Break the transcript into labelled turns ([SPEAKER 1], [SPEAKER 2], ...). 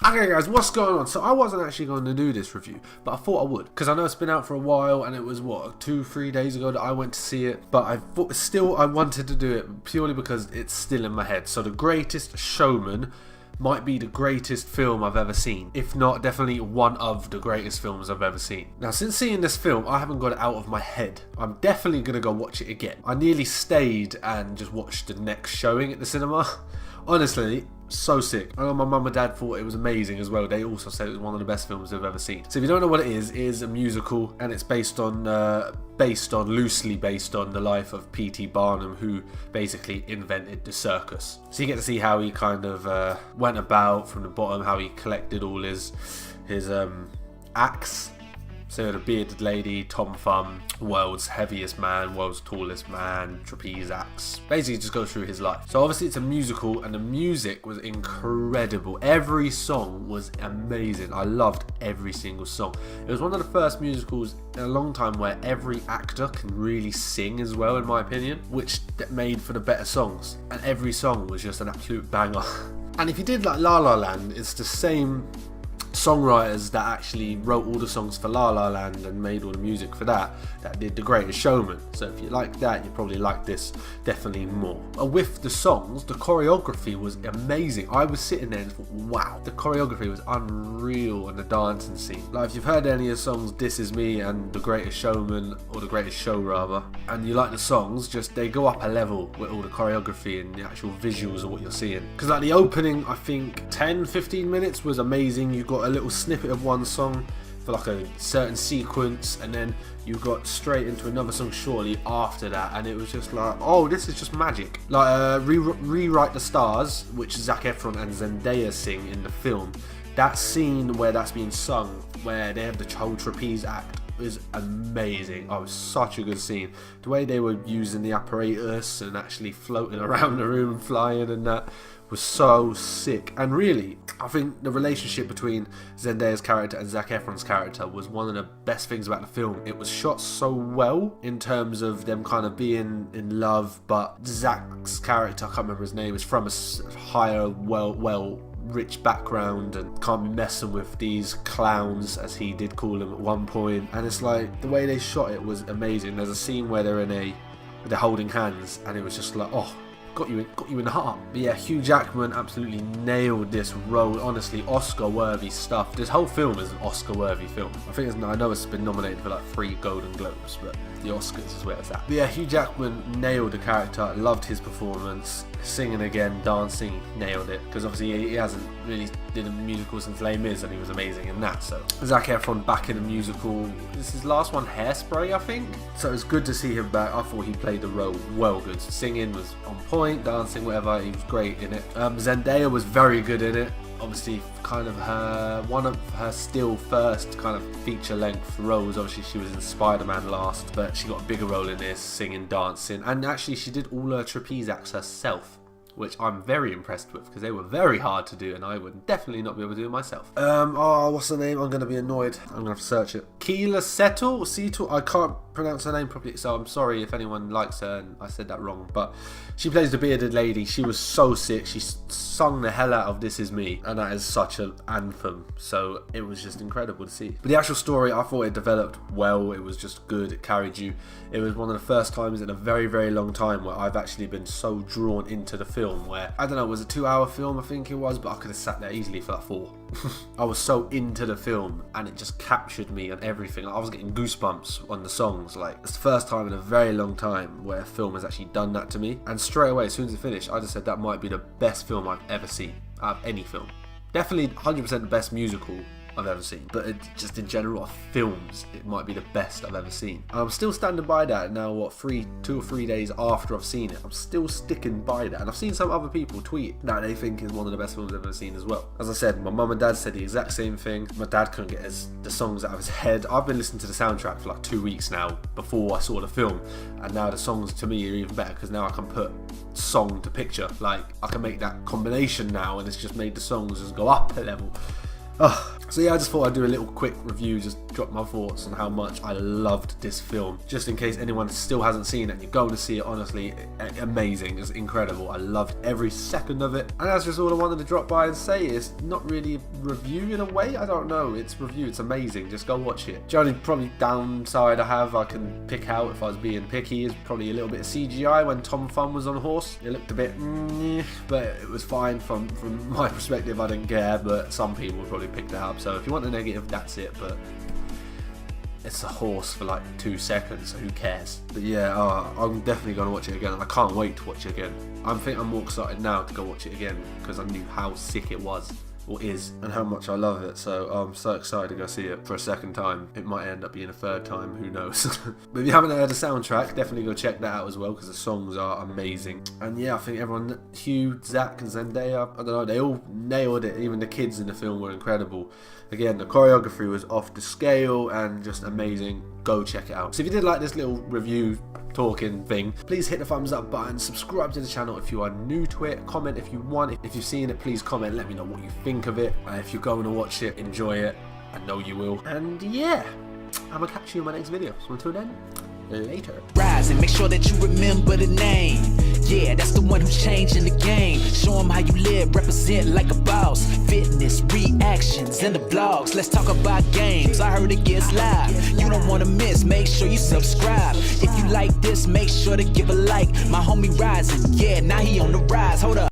[SPEAKER 1] Okay guys, what's going on? So I wasn't actually going to do this review, but I thought I would, because I know it's been out for a while, and it was what, 2-3 days ago that I went to see it, but I wanted to do it purely because it's still in my head. So The Greatest Showman might be the greatest film I've ever seen, if not definitely one of the greatest films I've ever seen. Now, since seeing this film, I haven't got it out of my head. I'm definitely going to go watch it again. I nearly stayed and just watched the next showing at the cinema. Honestly, so sick. I know my mum and dad thought it was amazing as well. They also said it was one of the best films they've ever seen. So if you don't know what it is a musical, and it's loosely based on the life of P.T. Barnum, who basically invented the circus. So you get to see how he kind of went about from the bottom, how he collected all his acts. So the bearded lady, Tom Thumb, world's heaviest man, world's tallest man, trapeze acts. Basically just go through his life. So obviously it's a musical, and the music was incredible. Every song was amazing. I loved every single song. It was one of the first musicals in a long time where every actor can really sing as well, in my opinion, which made for the better songs. And every song was just an absolute banger. And if you did like La La Land, it's the same songwriters that actually wrote all the songs for La La Land and made all the music for that did The Greatest Showman. So if you like that, you probably like this definitely more. With the songs, the choreography was amazing. I was sitting there and thought, wow, the choreography was unreal, and the dancing scene. Like, if you've heard any of the songs This Is Me and The Greatest Showman, or The Greatest Show rather, and you like the songs, just they go up a level with all the choreography and the actual visuals of what you're seeing. Because like the opening, I think 10-15 minutes was amazing. You got a little snippet of one song for like a certain sequence, and then you got straight into another song shortly after that, and it was just like, oh, this is just magic. Like Rewrite the Stars, which Zac Efron and Zendaya sing in the film, that scene where that's being sung, where they have the whole trapeze act, is amazing. Oh, it was such a good scene. The way they were using the apparatus and actually floating around the room and flying and that was so sick. And really, I think the relationship between Zendaya's character and Zac Efron's character was one of the best things about the film. It was shot so well in terms of them kind of being in love, but Zac's character, I can't remember his name, is from a higher, rich background and can't be messing with these clowns, as he did call them at one point. And it's like, the way they shot it was amazing. There's a scene where they're holding hands, and it was just like, oh, got you in the heart. But yeah, Hugh Jackman absolutely nailed this role. Honestly, Oscar-worthy stuff. This whole film is an Oscar-worthy film. I know it's been nominated for like 3 Golden Globes, but the Oscars is where it's at. But yeah, Hugh Jackman nailed the character. I loved his performance. Singing again, dancing, nailed it. Because obviously he hasn't really did a musical since Les Mis, and he was amazing in that. So Zac Efron back in a musical. This is his last one, Hairspray, I think. So it's good to see him back. I thought he played the role well good. Singing was on point, dancing, whatever. He was great in it. Zendaya was very good in it. Obviously, kind of one of her still first kind of feature-length roles. Obviously, she was in Spider-Man last, but she got a bigger role in this, singing, dancing, and actually she did all her trapeze acts herself, which I'm very impressed with, because they were very hard to do, and I would definitely not be able to do it myself. What's her name? I'm going to be annoyed. I'm going to have to search it. Keela Settle? I can't pronounce her name properly, so I'm sorry if anyone likes her and I said that wrong, but she plays the bearded lady. She was so sick. She sung the hell out of This Is Me, and that is such an anthem, so it was just incredible to see. But the actual story, I thought it developed well. It was just good. It carried you. It was one of the first times in a very, very long time where I've actually been so drawn into the film, where, I don't know, it was a 2-hour film, I think it was, but I could have sat there easily for like 4. I was so into the film, and it just captured me on everything. Like, I was getting goosebumps on the songs. Like, it's the first time in a very long time where a film has actually done that to me. And straight away, as soon as it finished, I just said that might be the best film I've ever seen out of any film. Definitely 100% the best musical I've ever seen, but just in general of films, it might be the best I've ever seen. And I'm still standing by that now, what, 2 or 3 days after I've seen it. I'm still sticking by that, and I've seen some other people tweet that they think is one of the best films I've ever seen as well. As I said, my mum and dad said the exact same thing. My dad couldn't get the songs out of his head. I've been listening to the soundtrack for like 2 weeks now before I saw the film, and now the songs to me are even better, because now I can put song to picture. Like, I can make that combination now, and it's just made the songs just go up a level. So yeah, I just thought I'd do a little quick review, just drop my thoughts on how much I loved this film, just in case anyone still hasn't seen it and you're going to see it. Honestly, amazing. It's incredible. I loved every second of it, and that's just all I wanted to drop by and say. It's not really a review in a way, I don't know, it's review. It's amazing. Just go watch it. The only probably downside I can pick out, if I was being picky, is probably a little bit of CGI when Tom Thumb was on horse. It looked a bit but it was fine from my perspective. I didn't care, but some people would probably pick that up. So if you want the negative, that's it. But it's a horse for like 2 seconds, so who cares? But yeah, I'm definitely going to watch it again, and I can't wait to watch it again. I think I'm more excited now to go watch it again because I knew how sick it was, or is, and how much I love it. So I'm so excited to go see it for a second time. It might end up being a third time, who knows. But if you haven't heard the soundtrack, definitely go check that out as well, because the songs are amazing. And yeah, I think everyone, Hugh, Zach and Zendaya, I don't know, they all nailed it. Even the kids in the film were incredible. Again, the choreography was off the scale and just amazing. Go check it out. So if you did like this little review talking thing, please hit the thumbs up button, subscribe to the channel if you are new to it, comment if you want. If you've seen it, please comment, let me know what you think of it. And if you're going to watch it, enjoy it. I know you will. And yeah, I'm gonna catch you in my next video. So until then, later.
[SPEAKER 2] Rise and make sure that you remember the name. Yeah, that's the one who's changing the game. Show them how you live, represent like a boss. Fitness, reactions, and the vlogs. Let's talk about games. I heard it gets live. You don't want to miss, make sure you subscribe. If you like this, make sure to give a like. My homie Rising, yeah, now he on the rise. Hold up.